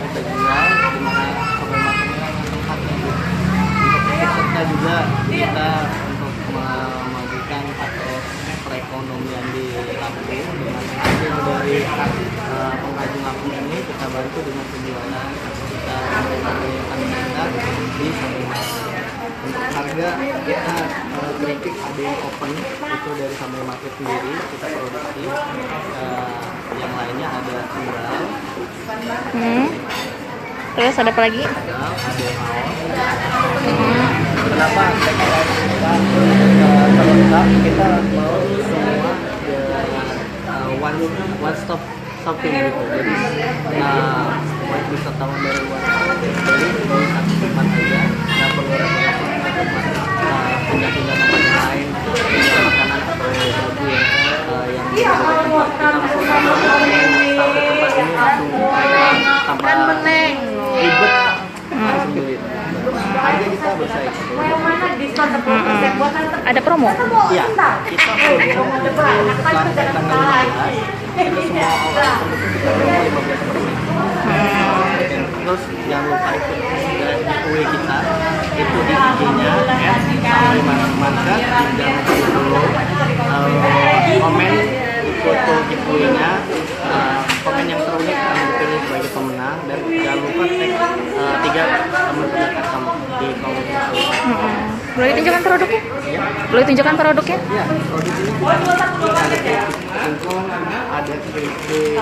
kita jual, di mana sampai matangnya tempatnya untuk ikut serta juga kita untuk memajukan atau perekonomian di Lampung dengan hasil dari pengrajin Lampung ini kita bantu dengan penjualan kita menggunakan mereka di Sampai Market. Untuk harga kita keripik ada yang open itu dari Sampai Market sendiri kita produksi, yang lainnya ada tunggal. Terus ada apa lagi? Kenapa terlengkap kita mau semua one stop shopping gitu. Jadi buat wisatawan dari luar dari satu tempat aja, nggak perlu repot-repot ke tempat pindah-pindah tempat yang lain, pindah makanan atau baju yang di tempat kita langsung sampai tempat ini langsung tanpa ribet langsung beli. Harga kita bersaing. Ada promo? Iya, kita promo setelah tanggal 15 itu semua orang kita promo 15%. Terus jangan lupa ikut giveaway kita itu di IG-nya @sampai-market, jangan lupa komen foto giveaway-nya, komen yang terunik akan dipilih sebagai pemenang, dan jangan lupa tag 3 teman terdekat kamu di kolom tersebut. Boleh tunjukkan produknya? Ya. Boleh tunjukkan produknya? Ya, produk ini ada singkong, ada keripik,